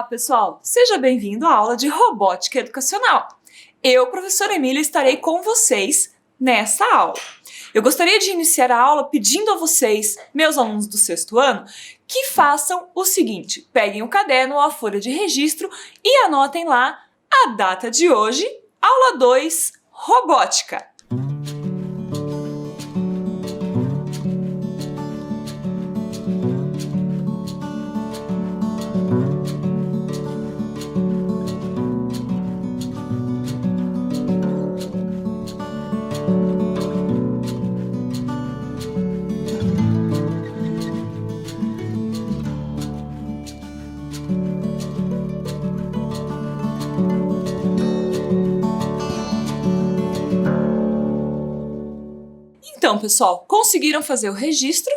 pessoal! Seja bem-vindo à aula de Robótica Educacional. Eu, professora Emília, estarei com vocês nesta aula. Eu gostaria de iniciar a aula pedindo a vocês, meus alunos do sexto ano, que façam o seguinte: peguem o caderno ou a folha de registro e anotem lá a data de hoje, aula 2, Robótica. Então, pessoal, conseguiram fazer o registro?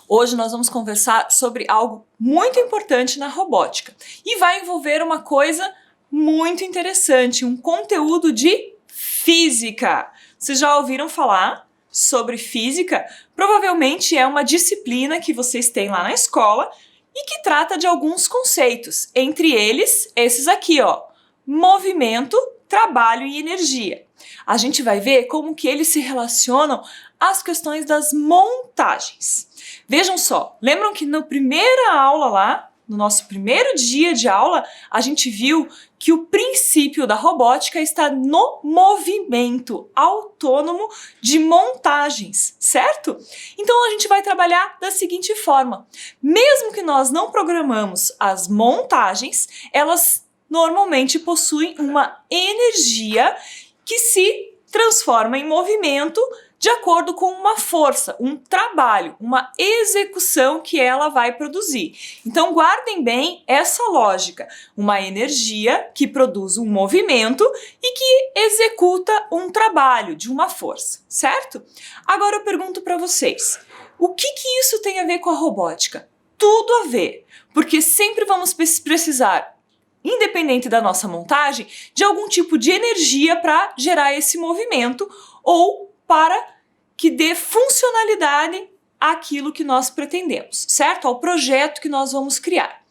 Hoje nós vamos conversar sobre algo muito importante na robótica e vai envolver uma coisa muito interessante, um conteúdo de física. Vocês já ouviram falar sobre física? Provavelmente é uma disciplina que vocês têm lá na escola e que trata de alguns conceitos, entre eles esses aqui, ó: movimento, trabalho e energia. A gente vai ver como que eles se relacionam às questões das montagens. Vejam só, lembram que na primeira aula lá, no nosso primeiro dia de aula, a gente viu que o princípio da robótica está no movimento autônomo de montagens, certo? Então a gente vai trabalhar da seguinte forma: mesmo que nós não programamos as montagens, elas normalmente possuem uma energia que se transforma em movimento de acordo com uma força, um trabalho, uma execução que ela vai produzir. Então guardem bem essa lógica: uma energia que produz um movimento e que executa um trabalho de uma força, certo? Agora eu pergunto para vocês, o que isso tem a ver com a robótica? Tudo a ver, porque sempre vamos precisar, independente da nossa montagem, de algum tipo de energia para gerar esse movimento ou para que dê funcionalidade àquilo que nós pretendemos, certo? Ao projeto que nós vamos criar.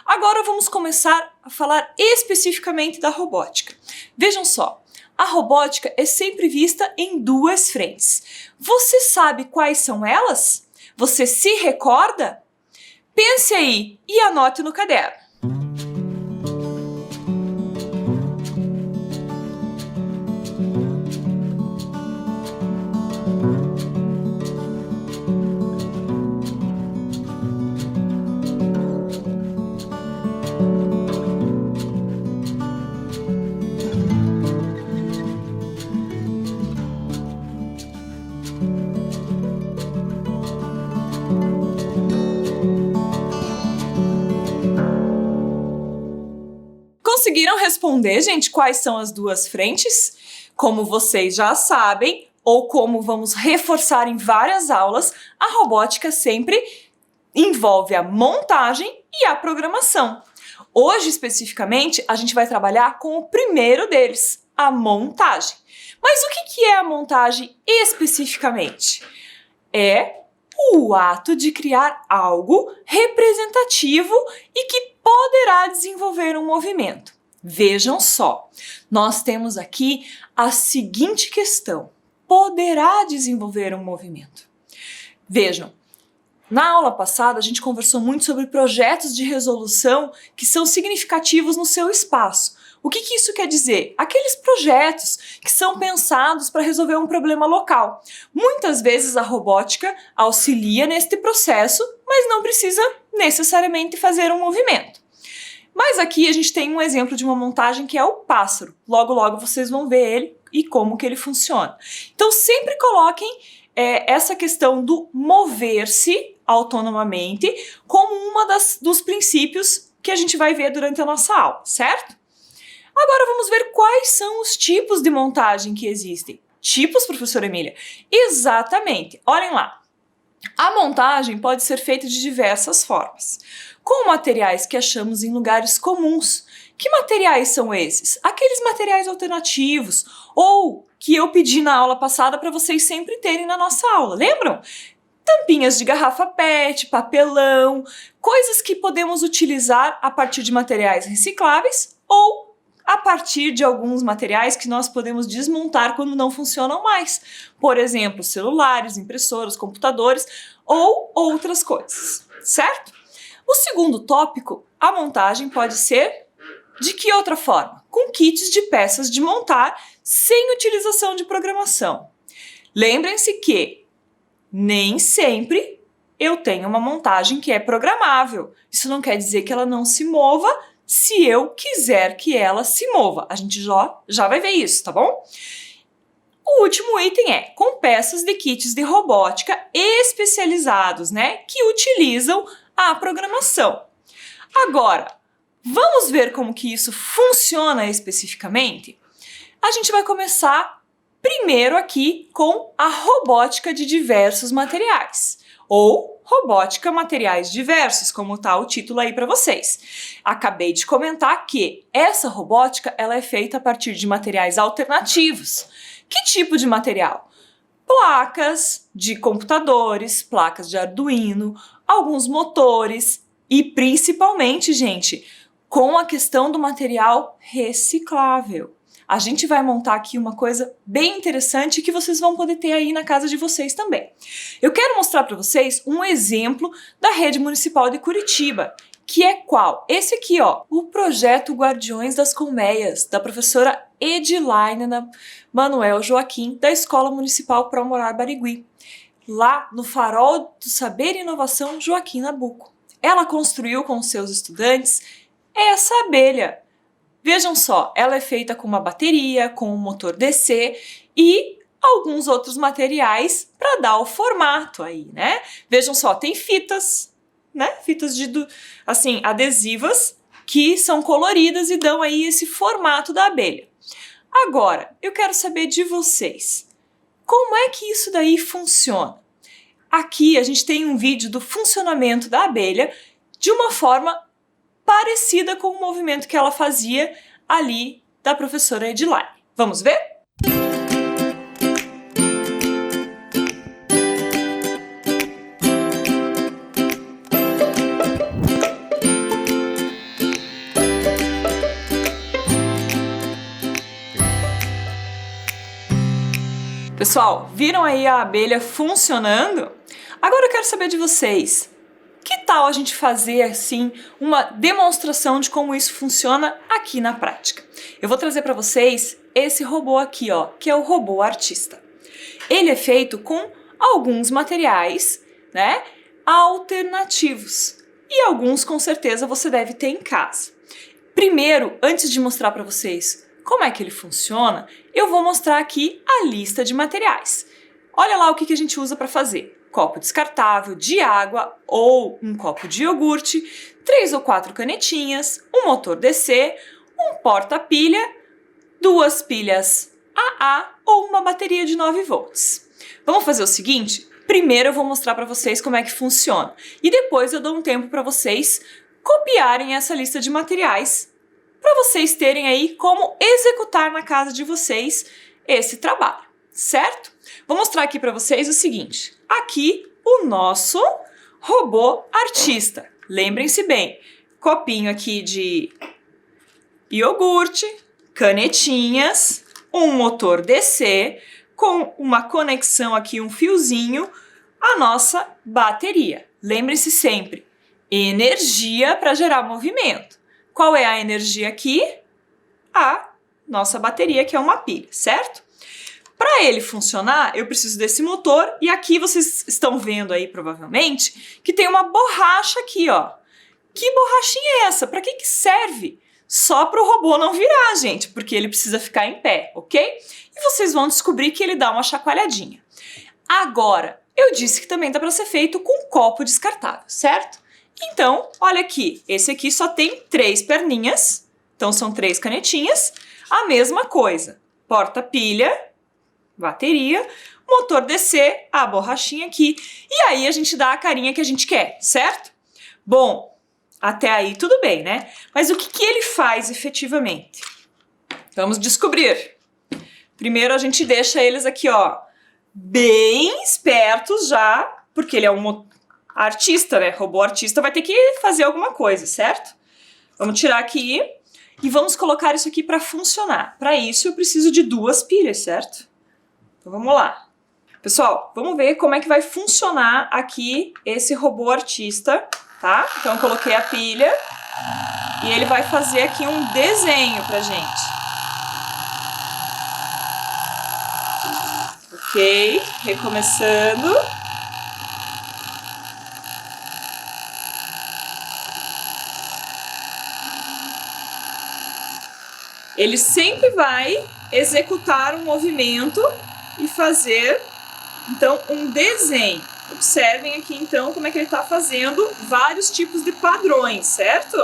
Agora vamos começar a falar especificamente da robótica. Vejam só, a robótica é sempre vista em duas frentes. Você sabe quais são elas? Você se recorda? Pense aí e anote no caderno. Conseguiram responder, gente, quais são as duas frentes? Como vocês já sabem, ou como vamos reforçar em várias aulas, a robótica sempre envolve a montagem e a programação. Hoje, especificamente, a gente vai trabalhar com o primeiro deles, a montagem. Mas o que é a montagem especificamente? É o ato de criar algo representativo e que poderá desenvolver um movimento. Vejam só, nós temos aqui a seguinte questão: poderá desenvolver um movimento. Vejam, na aula passada a gente conversou muito sobre projetos de resolução que são significativos no seu espaço. O que isso quer dizer? Aqueles projetos que são pensados para resolver um problema local. Muitas vezes a robótica auxilia neste processo, mas não precisa necessariamente fazer um movimento. Mas aqui a gente tem um exemplo de uma montagem que é o pássaro. Logo, logo vocês vão ver ele e como que ele funciona. Então sempre coloquem essa questão do mover-se autonomamente como uma dos princípios que a gente vai ver durante a nossa aula, certo? Agora vamos ver quais são os tipos de montagem que existem. Tipos, professora Emília? Exatamente. Olhem lá. A montagem pode ser feita de diversas formas, com materiais que achamos em lugares comuns. Que materiais são esses? Aqueles materiais alternativos, ou que eu pedi na aula passada para vocês sempre terem na nossa aula, lembram? tampinhas de garrafa PET, papelão, coisas que podemos utilizar a partir de materiais recicláveis ou a partir de alguns materiais que nós podemos desmontar quando não funcionam mais. Por exemplo, celulares, impressoras, computadores ou outras coisas, certo? O segundo tópico, a montagem pode ser de que outra forma? Com kits de peças de montar sem utilização de programação. Lembrem-se que nem sempre eu tenho uma montagem que é programável. Isso não quer dizer que ela não se mova se eu quiser que ela se mova. A gente já vai ver isso, tá bom? O último item é com peças de kits de robótica especializados, né, que utilizam a programação. Agora, vamos ver como que isso funciona especificamente? A gente vai começar primeiro aqui com a robótica de diversos materiais, ou robótica materiais diversos, como está o título aí para vocês. Acabei de comentar que essa robótica ela é feita a partir de materiais alternativos. Que tipo de material? Placas de computadores, placas de Arduino, alguns motores e principalmente, gente, com a questão do material reciclável. A gente vai montar aqui uma coisa bem interessante que vocês vão poder ter aí na casa de vocês também. Eu quero mostrar para vocês um exemplo da Rede Municipal de Curitiba, que é qual? Esse aqui, ó, o projeto Guardiões das Colmeias, da professora Edilaine Manuel Joaquim, da Escola Municipal Pro Morar Barigui, lá no Farol do Saber e Inovação Joaquim Nabuco. Ela construiu com seus estudantes essa abelha. Vejam só, ela é feita com uma bateria, com um motor DC e alguns outros materiais para dar o formato aí, né? Vejam só, tem fitas, né? Fitas assim, adesivas que são coloridas e dão aí esse formato da abelha. Agora, eu quero saber de vocês, como é que isso daí funciona? Aqui a gente tem um vídeo do funcionamento da abelha de uma forma parecida com o movimento que ela fazia ali da professora Edilaine. Vamos ver? Pessoal, viram aí a abelha funcionando? Agora eu quero saber de vocês. Que tal a gente fazer, assim, uma demonstração de como isso funciona aqui na prática? Eu vou trazer para vocês esse robô aqui, ó, que é o robô artista. Ele é feito com alguns materiais, né, alternativos. E alguns, com certeza, você deve ter em casa. Primeiro, antes de mostrar para vocês como é que ele funciona, eu vou mostrar aqui a lista de materiais. Olha lá o que a gente usa para fazer. Copo descartável de água ou um copo de iogurte, 3 ou 4 canetinhas, um motor DC, um porta-pilha, 2 pilhas AA ou uma bateria de 9 volts. Vamos fazer o seguinte? Primeiro eu vou mostrar para vocês como é que funciona e depois eu dou um tempo para vocês copiarem essa lista de materiais para vocês terem aí como executar na casa de vocês esse trabalho, certo? Vou mostrar aqui para vocês o seguinte. Aqui o nosso robô artista. Lembrem-se bem, copinho aqui de iogurte, canetinhas, um motor DC, com uma conexão aqui, um fiozinho, a nossa bateria. Lembre-se sempre, energia para gerar movimento. Qual é a energia aqui? A nossa bateria, que é uma pilha, certo? Para ele funcionar, eu preciso desse motor e aqui vocês estão vendo aí provavelmente que tem uma borracha aqui, ó. Que borrachinha é essa? Para que serve? Só para o robô não virar, gente, porque ele precisa ficar em pé, ok? E vocês vão descobrir que ele dá uma chacoalhadinha. Agora, eu disse que também dá para ser feito com copo descartável, certo? Então, olha aqui, esse aqui só tem 3 perninhas, então são 3 canetinhas, a mesma coisa, porta-pilha, bateria, motor DC, a borrachinha aqui, e aí a gente dá a carinha que a gente quer, certo? Bom, até aí tudo bem, né? Mas o que ele faz efetivamente? Vamos descobrir. Primeiro a gente deixa eles aqui, ó, bem espertos já porque ele é um artista, né? Robô artista vai ter que fazer alguma coisa, certo? Vamos tirar aqui e vamos colocar isso aqui para funcionar. Para isso eu preciso de 2 pilhas, certo? Então vamos lá. Pessoal, vamos ver como é que vai funcionar aqui esse robô artista, tá? Então eu coloquei a pilha e ele vai fazer aqui um desenho pra gente. Ok, recomeçando. Ele sempre vai executar um movimento e fazer, então, um desenho. Observem aqui, então, como é que ele está fazendo vários tipos de padrões, certo?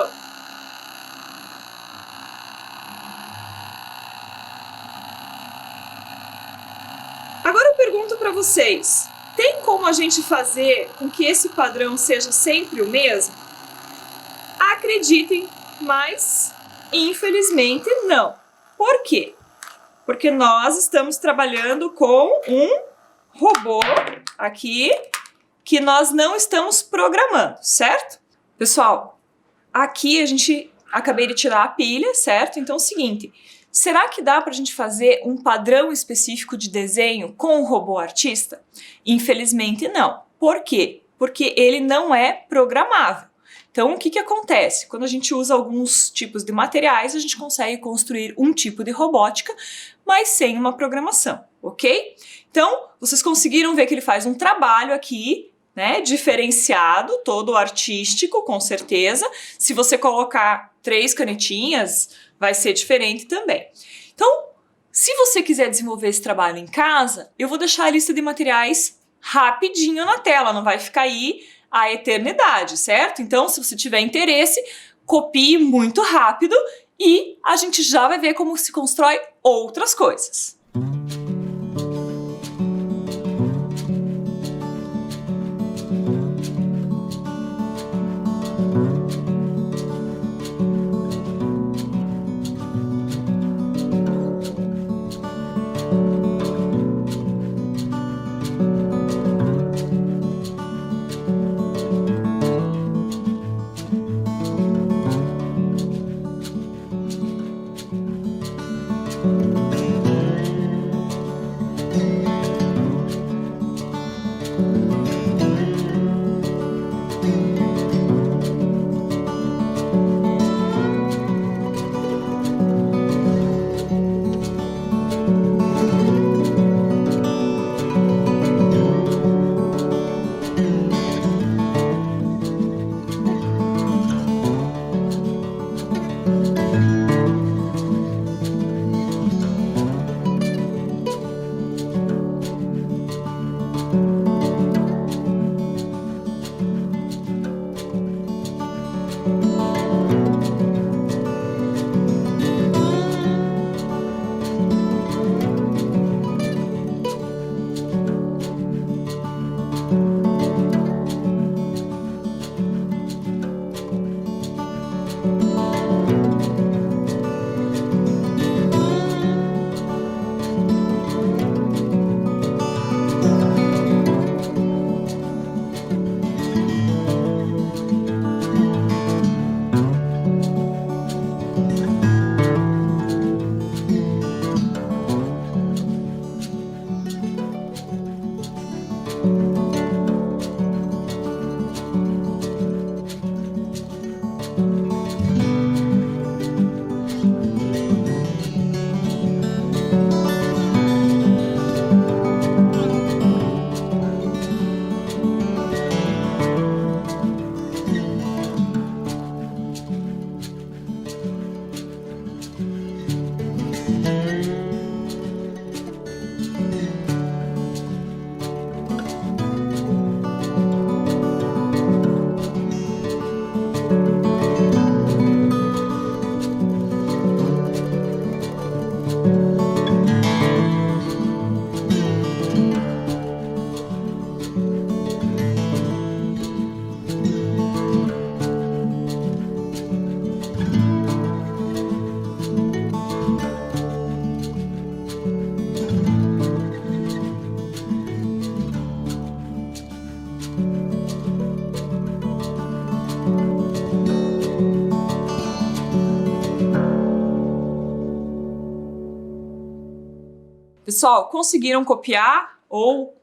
Agora eu pergunto para vocês, tem como a gente fazer com que esse padrão seja sempre o mesmo? Acreditem, mas infelizmente não. Por quê? Porque nós estamos trabalhando com um robô aqui que nós não estamos programando, certo? Pessoal, aqui acabei de tirar a pilha, certo? Então é o seguinte, será que dá para a gente fazer um padrão específico de desenho com o robô artista? Infelizmente não. Por quê? Porque ele não é programável. Então, o que acontece? Quando a gente usa alguns tipos de materiais, a gente consegue construir um tipo de robótica, mas sem uma programação, ok? Então, vocês conseguiram ver que ele faz um trabalho aqui, né, diferenciado, todo artístico, com certeza. Se você colocar 3 canetinhas, vai ser diferente também. Então, se você quiser desenvolver esse trabalho em casa, eu vou deixar a lista de materiais rapidinho na tela, não vai ficar aí a eternidade, certo? Então, se você tiver interesse, copie muito rápido e a gente já vai ver como se constrói outras coisas. Pessoal, conseguiram copiar ou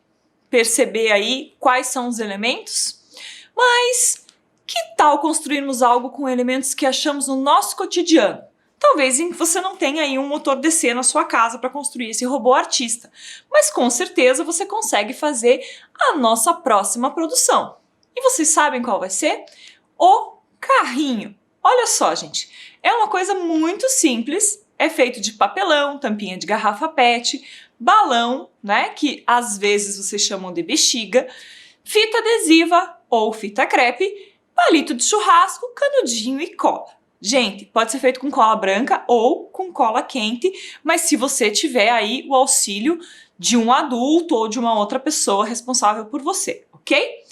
perceber aí quais são os elementos? Mas que tal construirmos algo com elementos que achamos no nosso cotidiano? Talvez você não tenha aí um motor DC na sua casa para construir esse robô artista, mas com certeza você consegue fazer a nossa próxima produção. E vocês sabem qual vai ser? O carrinho. Olha só, gente, é uma coisa muito simples, é feito de papelão, tampinha de garrafa PET, balão, né, que às vezes vocês chamam de bexiga, fita adesiva ou fita crepe, palito de churrasco, canudinho e cola. Gente, pode ser feito com cola branca ou com cola quente, mas se você tiver aí o auxílio de um adulto ou de uma outra pessoa responsável por você, ok?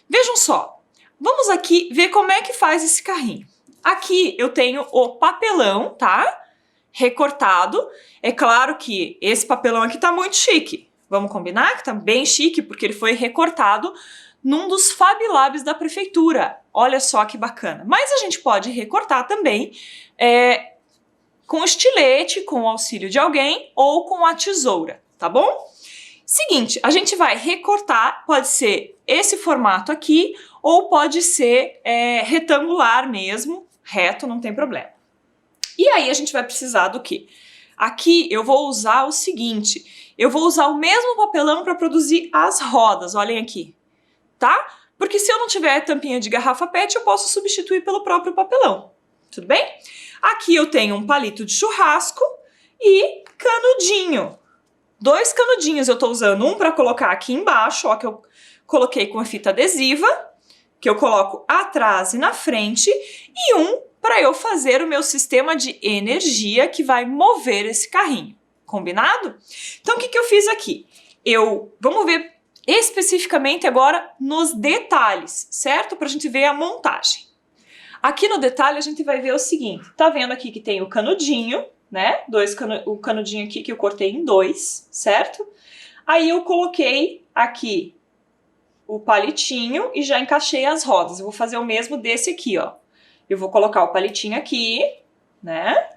Vejam só, vamos aqui ver como é que faz esse carrinho. Aqui eu tenho o papelão, tá? Recortado. É claro que esse papelão aqui tá muito chique. Vamos combinar que tá bem chique porque ele foi recortado num dos Fab Labs da prefeitura. Olha só que bacana. Mas a gente pode recortar também com estilete, com o auxílio de alguém ou com a tesoura, tá bom? Seguinte, a gente vai recortar, pode ser esse formato aqui ou pode ser retangular mesmo, reto, não tem problema. E aí a gente vai precisar do quê? Aqui eu vou usar o seguinte, eu vou usar o mesmo papelão para produzir as rodas, olhem aqui, tá? Porque se eu não tiver tampinha de garrafa PET, eu posso substituir pelo próprio papelão, tudo bem? Aqui eu tenho um palito de churrasco e canudinho. 2 canudinhos eu tô usando, um para colocar aqui embaixo, ó, que eu coloquei com a fita adesiva, que eu coloco atrás e na frente, e um para eu fazer o meu sistema de energia que vai mover esse carrinho. Combinado? Então, o que eu fiz aqui? Vamos ver especificamente agora nos detalhes, certo? Para a gente ver a montagem. Aqui no detalhe a gente vai ver o seguinte, tá vendo aqui que tem o canudinho, né? O canudinho aqui que eu cortei em 2, certo? Aí eu coloquei aqui o palitinho e já encaixei as rodas. Eu vou fazer o mesmo desse aqui, ó. Eu vou colocar o palitinho aqui, né?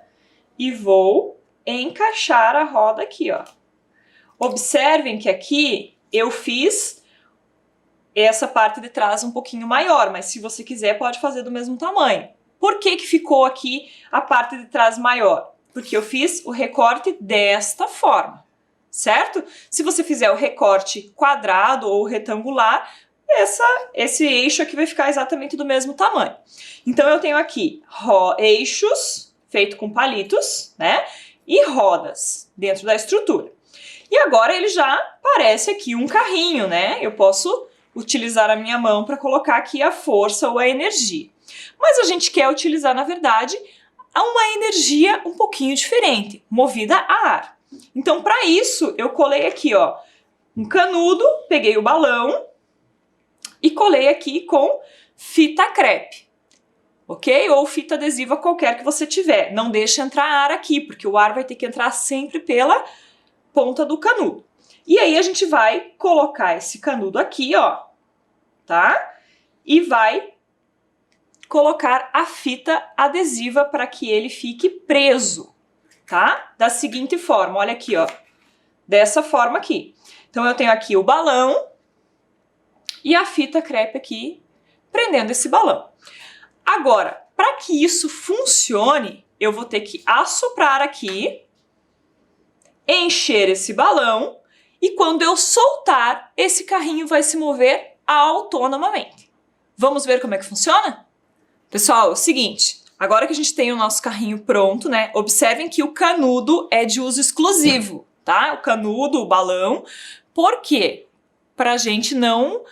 E vou encaixar a roda aqui, ó. Observem que aqui eu fiz essa parte de trás um pouquinho maior, mas se você quiser pode fazer do mesmo tamanho. Por que que ficou aqui a parte de trás maior? Porque eu fiz o recorte desta forma, certo? Se você fizer o recorte quadrado ou retangular, esse eixo aqui vai ficar exatamente do mesmo tamanho. Então eu tenho aqui eixos feito com palitos, né? E rodas dentro da estrutura. E agora ele já parece aqui um carrinho, né? Eu posso utilizar a minha mão para colocar aqui a força ou a energia. Mas a gente quer utilizar, na verdade, uma energia um pouquinho diferente, movida a ar. Então, para isso, eu colei aqui, ó, um canudo, peguei o balão e colei aqui com fita crepe, ok? Ou fita adesiva qualquer que você tiver. Não deixa entrar ar aqui, porque o ar vai ter que entrar sempre pela ponta do canudo. E aí a gente vai colocar esse canudo aqui, ó, tá? E vai colocar a fita adesiva para que ele fique preso, tá? Da seguinte forma, olha aqui, ó, dessa forma aqui. Então eu tenho aqui o balão e a fita crepe aqui prendendo esse balão. Agora, para que isso funcione, eu vou ter que assoprar aqui, encher esse balão e quando eu soltar, esse carrinho vai se mover autonomamente. Vamos ver como é que funciona? Pessoal, é o seguinte, agora que a gente tem o nosso carrinho pronto, né? Observem que o canudo é de uso exclusivo, tá? O canudo, o balão. Por quê? Pra gente não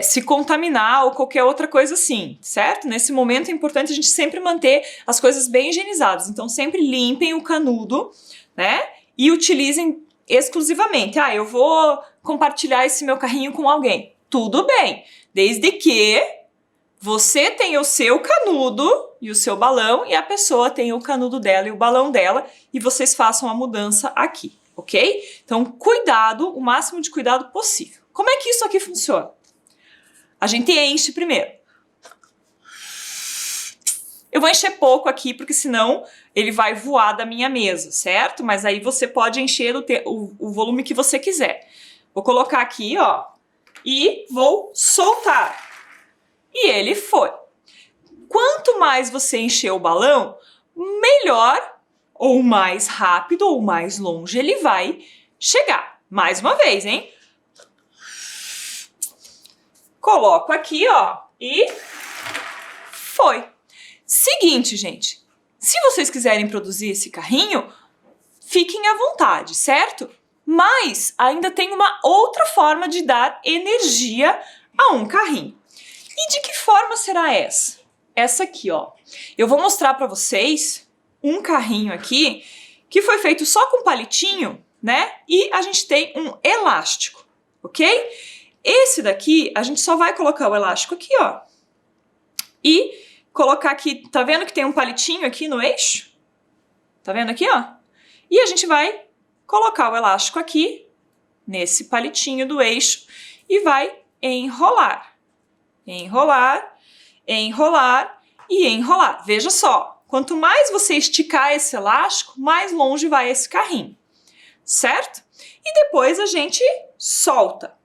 se contaminar ou qualquer outra coisa assim, certo? Nesse momento é importante a gente sempre manter as coisas bem higienizadas. Então sempre limpem o canudo, né? E utilizem exclusivamente. Ah, eu vou compartilhar esse meu carrinho com alguém. Tudo bem, desde que você tenha o seu canudo e o seu balão e a pessoa tenha o canudo dela e o balão dela e vocês façam a mudança aqui, ok? Então, cuidado, o máximo de cuidado possível. Como é que isso aqui funciona? A gente enche primeiro. Eu vou encher pouco aqui, porque senão ele vai voar da minha mesa, certo? Mas aí você pode encher o volume que você quiser. Vou colocar aqui, ó, e vou soltar. E ele foi. Quanto mais você encher o balão, melhor, ou mais rápido, ou mais longe ele vai chegar. Mais uma vez, hein? Coloco aqui, ó, e foi. Seguinte, gente. Se vocês quiserem produzir esse carrinho, fiquem à vontade, certo? Mas ainda tem uma outra forma de dar energia a um carrinho. E de que forma será essa? Essa aqui, ó. Eu vou mostrar para vocês um carrinho aqui que foi feito só com palitinho, né? E a gente tem um elástico, ok? Esse daqui, a gente só vai colocar o elástico aqui, ó. E colocar aqui, tá vendo que tem um palitinho aqui no eixo? Tá vendo aqui, ó? E a gente vai colocar o elástico aqui, nesse palitinho do eixo, e vai enrolar. Enrolar, enrolar e enrolar. Veja só, quanto mais você esticar esse elástico, mais longe vai esse carrinho, certo? E depois a gente solta.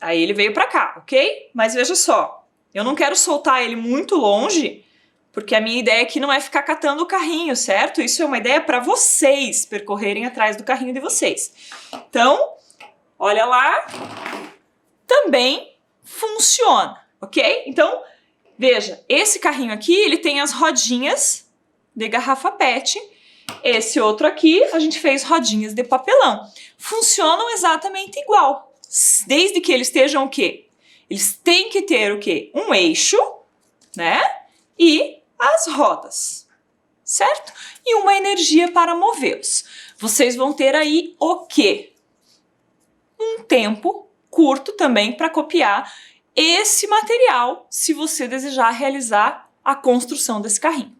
Aí ele veio pra cá, ok? Mas veja só, eu não quero soltar ele muito longe, porque a minha ideia aqui não é ficar catando o carrinho, certo? Isso é uma ideia para vocês percorrerem atrás do carrinho de vocês. Então, olha lá, também funciona, ok? Então, veja, esse carrinho aqui, ele tem as rodinhas de garrafa PET. Esse outro aqui, a gente fez rodinhas de papelão. Funcionam exatamente igual. Desde que eles estejam o quê? Eles têm que ter o quê? Um eixo, né? E as rodas, certo? E uma energia para movê-los. Vocês vão ter aí o quê? Um tempo curto também para copiar esse material, se você desejar realizar a construção desse carrinho.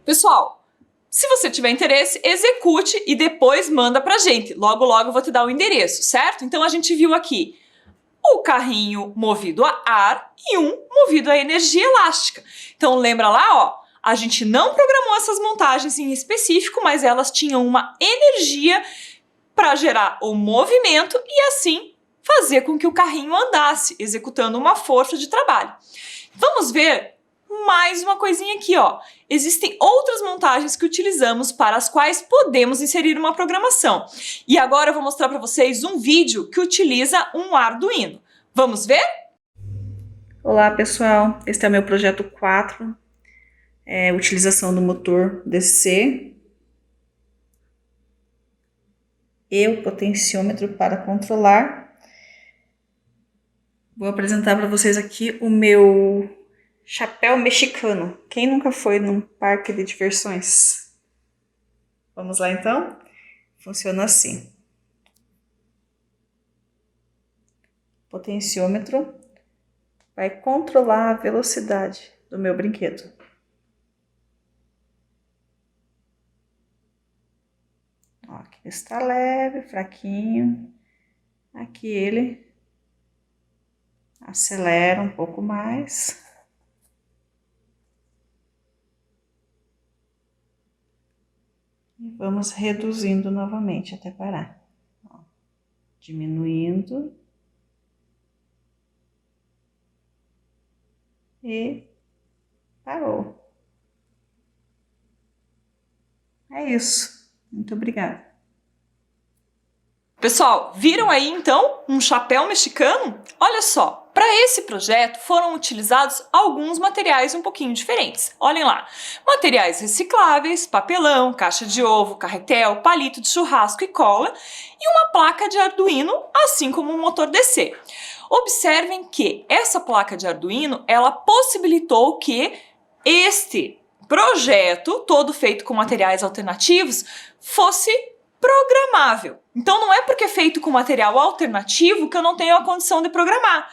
Pessoal, se você tiver interesse, execute e depois manda pra gente. Logo, logo eu vou te dar o endereço, certo? Então a gente viu aqui o carrinho movido a ar e um movido a energia elástica. Então lembra lá, ó, a gente não programou essas montagens em específico, mas elas tinham uma energia para gerar o movimento e assim fazer com que o carrinho andasse, executando uma força de trabalho. Vamos ver mais uma coisinha aqui, ó. Existem outras montagens que utilizamos para as quais podemos inserir uma programação. E agora eu vou mostrar para vocês um vídeo que utiliza um Arduino. Vamos ver? Olá pessoal, este é o meu projeto 4, utilização do motor DC e o potenciômetro para controlar. Vou apresentar para vocês aqui o meu chapéu mexicano. Quem nunca foi num parque de diversões? Vamos lá então? Funciona assim. O potenciômetro vai controlar a velocidade do meu brinquedo. Ó, aqui está leve, fraquinho. Aqui ele acelera um pouco mais. E vamos reduzindo novamente até parar. Ó, diminuindo. E parou. É isso. Muito obrigada. Pessoal, viram aí então um chapéu mexicano? Olha só, para esse projeto foram utilizados alguns materiais um pouquinho diferentes. Olhem lá, materiais recicláveis, papelão, caixa de ovo, carretel, palito de churrasco e cola e uma placa de Arduino, assim como um motor DC. Observem que essa placa de Arduino, ela possibilitou que este projeto, todo feito com materiais alternativos, fosse programável. Então não é porque é feito com material alternativo que eu não tenho a condição de programar.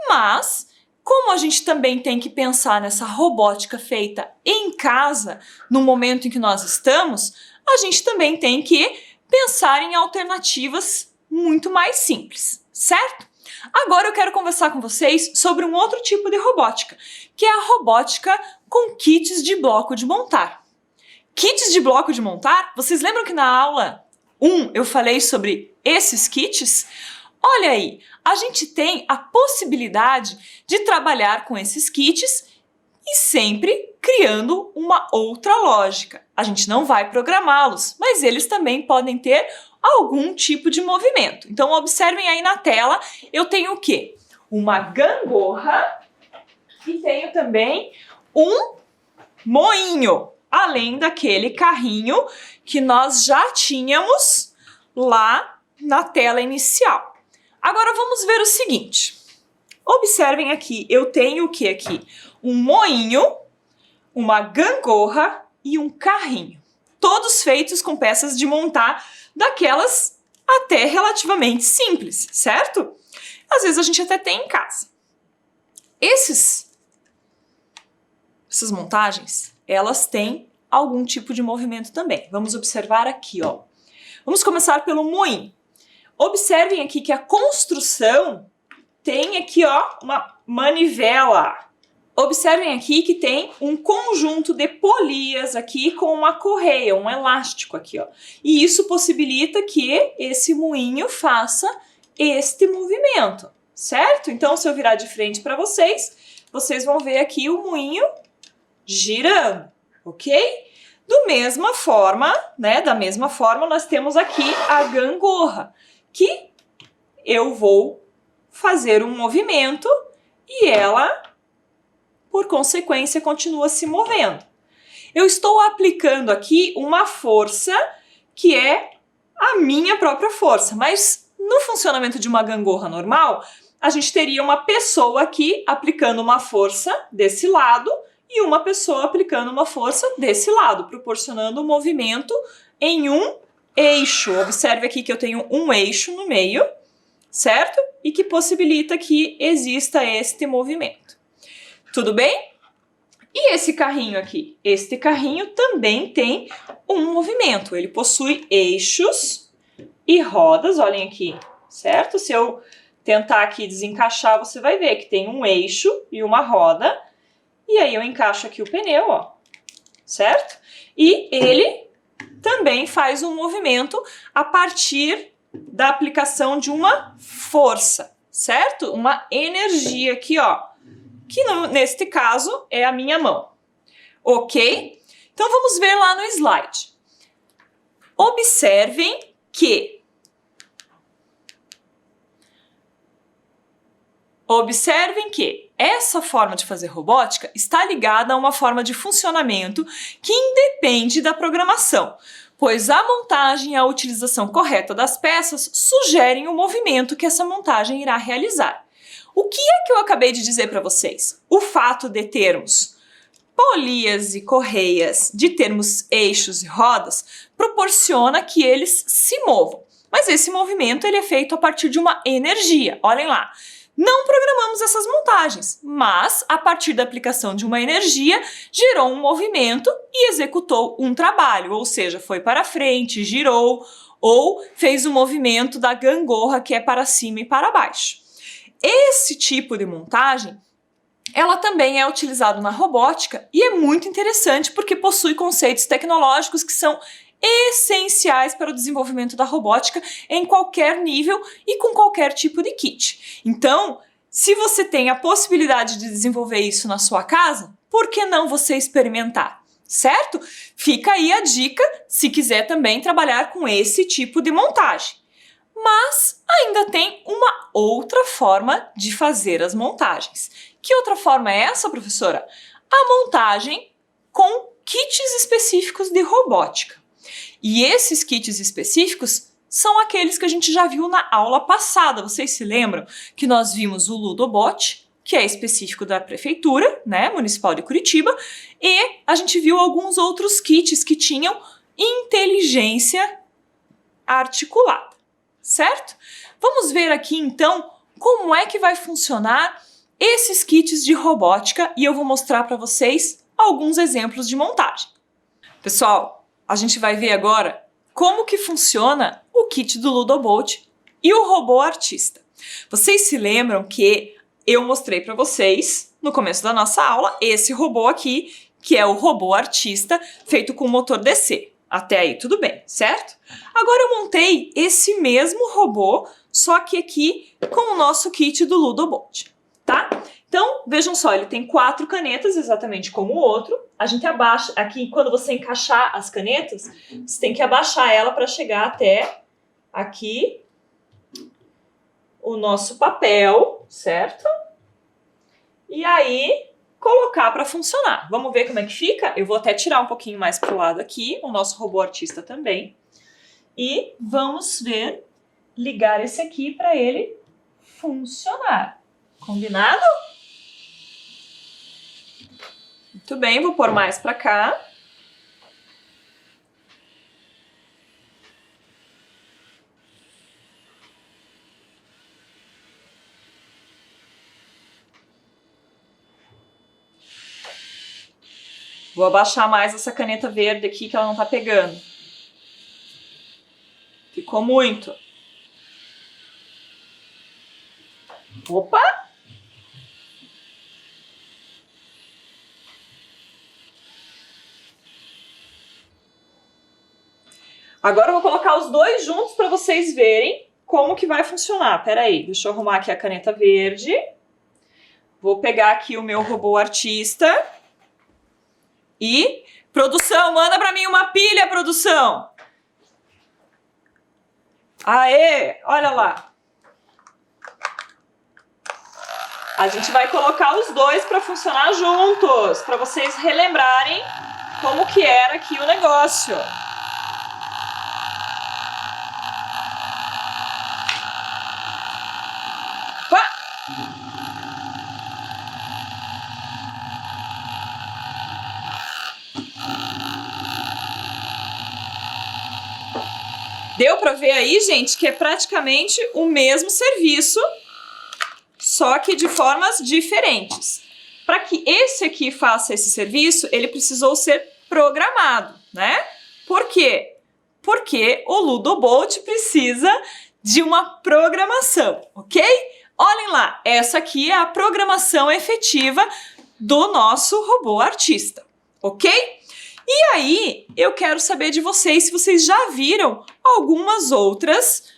Mas, como a gente também tem que pensar nessa robótica feita em casa, no momento em que nós estamos, a gente também tem que pensar em alternativas muito mais simples, certo? Agora eu quero conversar com vocês sobre um outro tipo de robótica, que é a robótica com kits de bloco de montar. Kits de bloco de montar? Vocês lembram que na aula 1 eu falei sobre esses kits? Olha aí, a gente tem a possibilidade de trabalhar com esses kits e sempre criando uma outra lógica. A gente não vai programá-los, mas eles também podem ter algum tipo de movimento. Então observem aí na tela, eu tenho o quê? Uma gangorra e tenho também um moinho, além daquele carrinho que nós já tínhamos lá na tela inicial. Agora vamos ver o seguinte. Observem aqui, eu tenho o que aqui? Um moinho, uma gangorra e um carrinho. Todos feitos com peças de montar daquelas até relativamente simples, certo? Às vezes a gente até tem em casa. Essas montagens, elas têm algum tipo de movimento também. Vamos observar aqui, ó. Vamos começar pelo moinho. Observem aqui que a construção tem aqui, ó, uma manivela. Observem aqui que tem um conjunto de polias aqui com uma correia, um elástico aqui, ó. E isso possibilita que esse moinho faça este movimento, certo? Então, se eu virar de frente para vocês, vocês vão ver aqui o moinho girando, ok? Da mesma forma, nós temos aqui a gangorra, que eu vou fazer um movimento e ela, por consequência, continua se movendo. Eu estou aplicando aqui uma força que é a minha própria força, mas no funcionamento de uma gangorra normal, a gente teria uma pessoa aqui aplicando uma força desse lado e uma pessoa aplicando uma força desse lado, proporcionando um movimento em um eixo. Observe aqui que eu tenho um eixo no meio, certo? E que possibilita que exista este movimento. Tudo bem? E esse carrinho aqui? Este carrinho também tem um movimento. Ele possui eixos e rodas, olhem aqui, certo? Se eu tentar aqui desencaixar, você vai ver que tem um eixo e uma roda. E aí eu encaixo aqui o pneu, ó, certo? E ele também faz um movimento a partir da aplicação de uma força, certo? Uma energia aqui, ó, que neste caso é a minha mão, ok? Então vamos ver lá no slide. Observem que essa forma de fazer robótica está ligada a uma forma de funcionamento que independe da programação, pois a montagem e a utilização correta das peças sugerem o movimento que essa montagem irá realizar. O que é que eu acabei de dizer para vocês? O fato de termos polias e correias, de termos eixos e rodas, proporciona que eles se movam. Mas esse movimento ele é feito a partir de uma energia. Olhem lá. Não programamos essas montagens, mas a partir da aplicação de uma energia gerou um movimento e executou um trabalho, ou seja, foi para frente, girou ou fez o movimento da gangorra que é para cima e para baixo. Esse tipo de montagem, ela também é utilizada na robótica e é muito interessante porque possui conceitos tecnológicos que são essenciais para o desenvolvimento da robótica em qualquer nível e com qualquer tipo de kit. Então, se você tem a possibilidade de desenvolver isso na sua casa, por que não você experimentar? Certo? Fica aí a dica se quiser também trabalhar com esse tipo de montagem. Mas ainda tem uma outra forma de fazer as montagens. Que outra forma é essa, professora? A montagem com kits específicos de robótica. E esses kits específicos são aqueles que a gente já viu na aula passada. Vocês se lembram que nós vimos o Ludobot, que é específico da Prefeitura, né, Municipal de Curitiba, e a gente viu alguns outros kits que tinham inteligência articulada, certo? Vamos ver aqui então como é que vai funcionar esses kits de robótica e eu vou mostrar para vocês alguns exemplos de montagem. Pessoal, a gente vai ver agora como que funciona o kit do Ludobot e o robô artista. Vocês se lembram que eu mostrei para vocês, no começo da nossa aula, esse robô aqui, que é o robô artista, feito com motor DC. Até aí tudo bem, certo? Agora eu montei esse mesmo robô, só que aqui com o nosso kit do Ludobot, tá? Então, vejam só, ele tem 4 canetas, exatamente como o outro. A gente abaixa, aqui quando você encaixar as canetas, você tem que abaixar ela para chegar até aqui o nosso papel, certo? E aí, colocar para funcionar. Vamos ver como é que fica? Eu vou até tirar um pouquinho mais para o lado aqui, o nosso robô artista também. E vamos ver, ligar esse aqui para ele funcionar. Combinado? Muito bem, vou pôr mais para cá. Vou abaixar mais essa caneta verde aqui que ela não tá pegando. Ficou muito. Opa! Agora eu vou colocar os dois juntos para vocês verem como que vai funcionar. Pera aí, deixa eu arrumar aqui a caneta verde. Vou pegar aqui o meu robô artista. E, produção, manda para mim uma pilha, produção. Aê, olha lá. A gente vai colocar os dois para funcionar juntos, para vocês relembrarem como que era aqui o negócio. Deu para ver aí, gente, que é praticamente o mesmo serviço, só que de formas diferentes. Para que esse aqui faça esse serviço, ele precisou ser programado, né? Por quê? Porque o Ludobot precisa de uma programação, ok? Olhem lá, essa aqui é a programação efetiva do nosso robô artista, ok? E aí, eu quero saber de vocês se vocês já viram algumas outras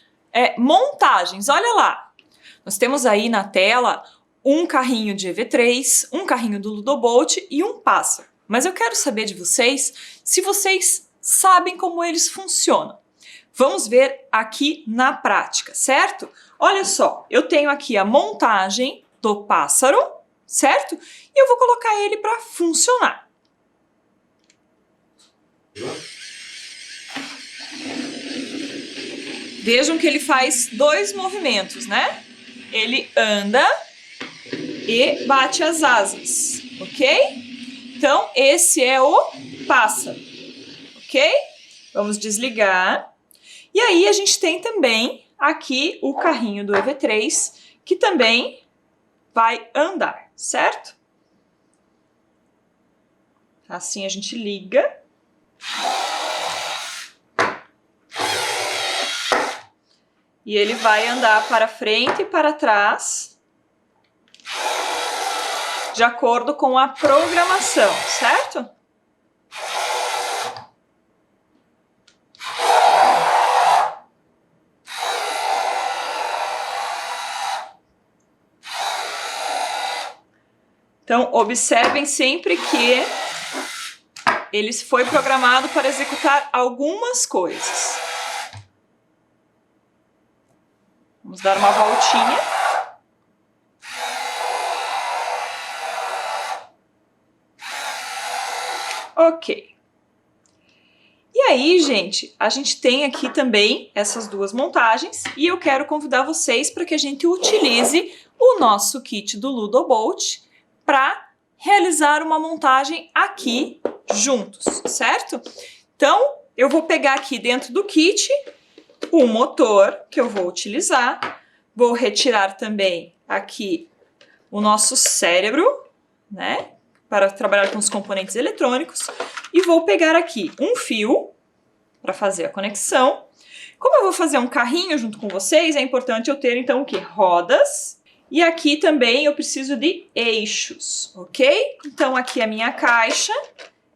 montagens. Olha lá, nós temos aí na tela um carrinho de EV3, um carrinho do Ludobot e um pássaro. Mas eu quero saber de vocês se vocês sabem como eles funcionam. Vamos ver aqui na prática, certo? Olha só, eu tenho aqui a montagem do pássaro, certo? E eu vou colocar ele para funcionar. Vejam que ele faz dois movimentos, né? Ele anda e bate as asas, ok? Então, esse é o pássaro, ok? Vamos desligar. E aí, a gente tem também aqui o carrinho do EV3, que também vai andar, certo? Assim a gente liga. E ele vai andar para frente e para trás, de acordo com a programação, certo? Então, observem sempre que ele foi programado para executar algumas coisas. Vamos dar uma voltinha. Ok. E aí, gente, a gente tem aqui também essas duas montagens e eu quero convidar vocês para que a gente utilize o nosso kit do Ludobot para realizar uma montagem aqui juntos, certo? Então, eu vou pegar aqui dentro do kit o motor que eu vou utilizar, vou retirar também aqui o nosso cérebro, né, para trabalhar com os componentes eletrônicos, e vou pegar aqui um fio para fazer a conexão. Como eu vou fazer um carrinho junto com vocês, é importante eu ter então o quê? Rodas, e aqui também eu preciso de eixos, ok? Então aqui a minha caixa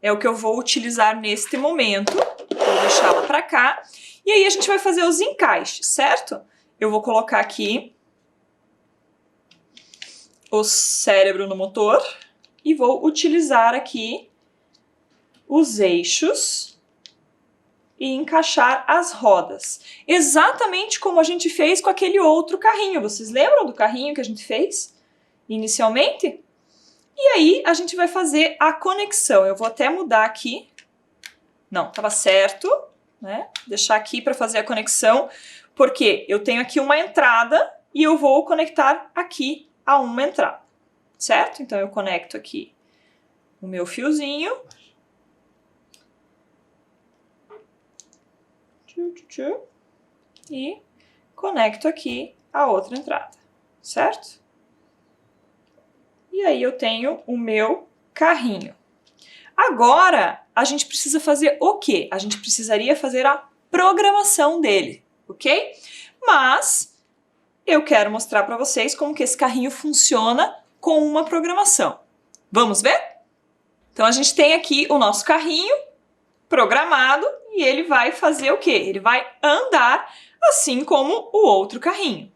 é o que eu vou utilizar neste momento, vou deixá-la para cá. E aí a gente vai fazer os encaixes, certo? Eu vou colocar aqui o cérebro no motor e vou utilizar aqui os eixos e encaixar as rodas. Exatamente como a gente fez com aquele outro carrinho. Vocês lembram do carrinho que a gente fez inicialmente? E aí a gente vai fazer a conexão. Eu vou até mudar aqui. Não, estava certo. Né? Deixar aqui para fazer a conexão, porque eu tenho aqui uma entrada e eu vou conectar aqui a uma entrada, certo? Então eu conecto aqui o meu fiozinho e conecto aqui a outra entrada, certo? E aí eu tenho o meu carrinho. Agora, a gente precisa fazer o quê? A gente precisaria fazer a programação dele, ok? Mas eu quero mostrar para vocês como que esse carrinho funciona com uma programação. Vamos ver? Então, a gente tem aqui o nosso carrinho programado e ele vai fazer o quê? Ele vai andar assim como o outro carrinho.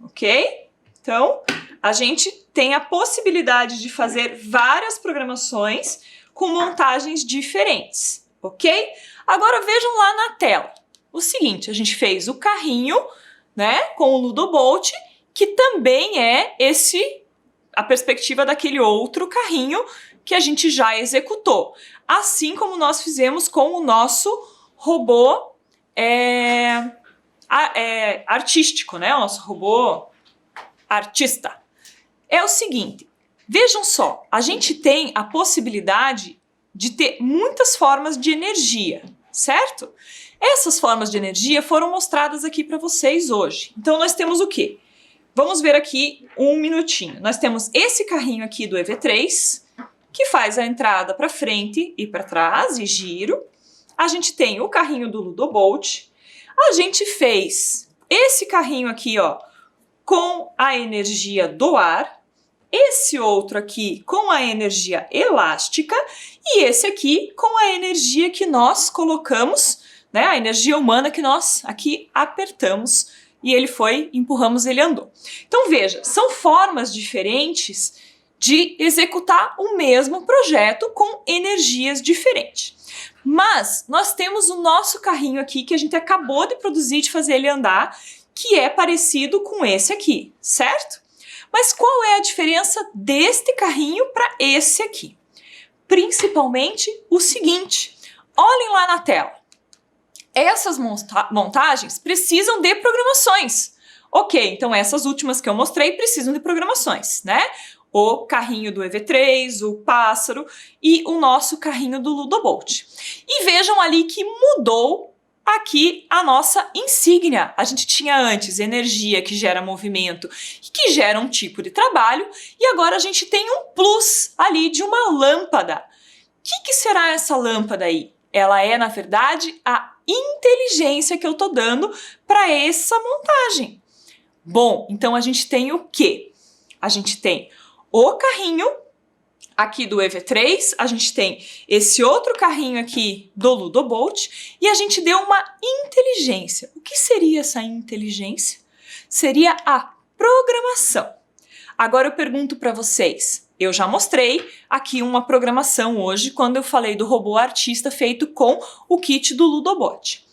Ok? Então, a gente tem a possibilidade de fazer várias programações com montagens diferentes, ok? Agora vejam lá na tela. O seguinte, a gente fez o carrinho, né, com o Ludobot, que também é a perspectiva daquele outro carrinho que a gente já executou. Assim como nós fizemos com o nosso robô artístico, né? O nosso robô artista. É o seguinte, vejam só, a gente tem a possibilidade de ter muitas formas de energia, certo? Essas formas de energia foram mostradas aqui para vocês hoje. Então nós temos o quê? vamos ver aqui um minutinho. Nós temos esse carrinho aqui do EV3, que faz a entrada para frente e para trás, e giro. A gente tem o carrinho do Ludobolt. A gente fez esse carrinho aqui, ó, com a energia do ar. Esse outro aqui com a energia elástica. E esse aqui com a energia que nós colocamos, né, a energia humana que nós aqui apertamos e ele foi, empurramos, ele andou. Então veja, são formas diferentes de executar o mesmo projeto com energias diferentes. Mas nós temos o nosso carrinho aqui que a gente acabou de produzir, de fazer ele andar, que é parecido com esse aqui, certo? Mas qual é a diferença deste carrinho para esse aqui? Principalmente o seguinte, olhem lá na tela. Essas montagens precisam de programações. Ok, então essas últimas que eu mostrei precisam de programações, né? O carrinho do EV3, o pássaro e o nosso carrinho do Ludobolt. E vejam ali que mudou aqui a nossa insígnia. A gente tinha antes energia que gera movimento e que gera um tipo de trabalho, e agora a gente tem um plus ali de uma lâmpada. O que será essa lâmpada aí? Ela é, na verdade, a inteligência que eu tô dando para essa montagem. Bom, então a gente tem o quê? A gente tem o carrinho aqui do EV3, a gente tem esse outro carrinho aqui do Ludobolt e a gente deu uma inteligência. O que seria essa inteligência? Seria a programação. Agora eu pergunto para vocês, eu já mostrei aqui uma programação hoje quando eu falei do robô artista feito com o kit do Ludobot.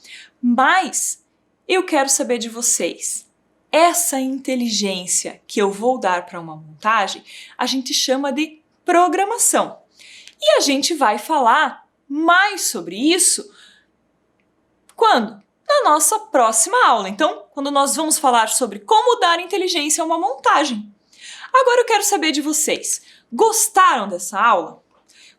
Mas eu quero saber de vocês, essa inteligência que eu vou dar para uma montagem, a gente chama de programação. E a gente vai falar mais sobre isso quando? Na nossa próxima aula. Então, quando nós vamos falar sobre como dar inteligência a uma montagem. Agora eu quero saber de vocês, gostaram dessa aula?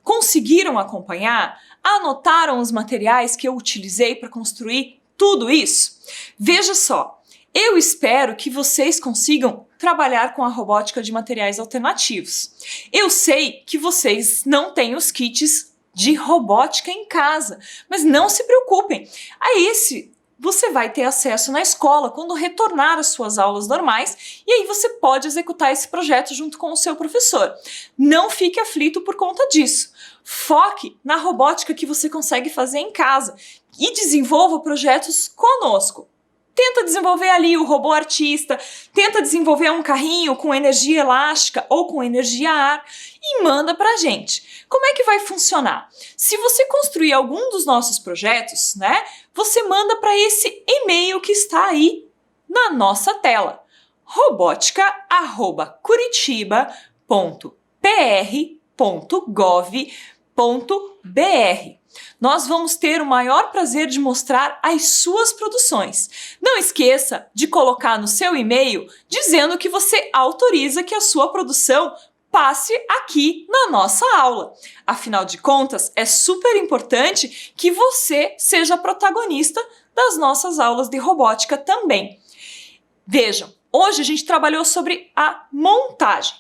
Conseguiram acompanhar? Anotaram os materiais que eu utilizei para construir tudo isso? Veja só, eu espero que vocês consigam trabalhar com a robótica de materiais alternativos. Eu sei que vocês não têm os kits de robótica em casa, mas não se preocupem. A esse você vai ter acesso na escola quando retornar às suas aulas normais e aí você pode executar esse projeto junto com o seu professor. Não fique aflito por conta disso. Foque na robótica que você consegue fazer em casa e desenvolva projetos conosco. Tenta desenvolver ali o robô artista, tenta desenvolver um carrinho com energia elástica ou com energia ar e manda pra gente. Como é que vai funcionar? Se você construir algum dos nossos projetos, né, você manda para esse e-mail que está aí na nossa tela, robotica@curitiba.pr.gov.br. Nós vamos ter o maior prazer de mostrar as suas produções. Não esqueça de colocar no seu e-mail dizendo que você autoriza que a sua produção passe aqui na nossa aula. Afinal de contas, é super importante que você seja protagonista das nossas aulas de robótica também. Vejam, hoje a gente trabalhou sobre a montagem,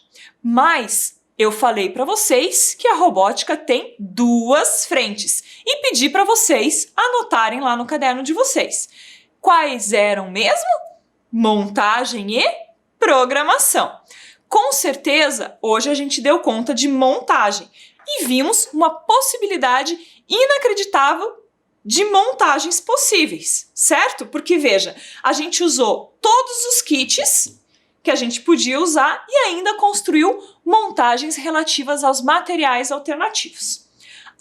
mas eu falei para vocês que a robótica tem duas frentes e pedi para vocês anotarem lá no caderno de vocês. Quais eram mesmo? Montagem e programação. Com certeza, hoje a gente deu conta de montagem e vimos uma possibilidade inacreditável de montagens possíveis, certo? Porque veja, a gente usou todos os kits que a gente podia usar e ainda construiu montagens relativas aos materiais alternativos.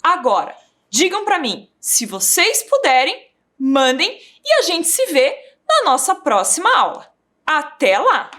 Agora, digam para mim, se vocês puderem, mandem e a gente se vê na nossa próxima aula. Até lá!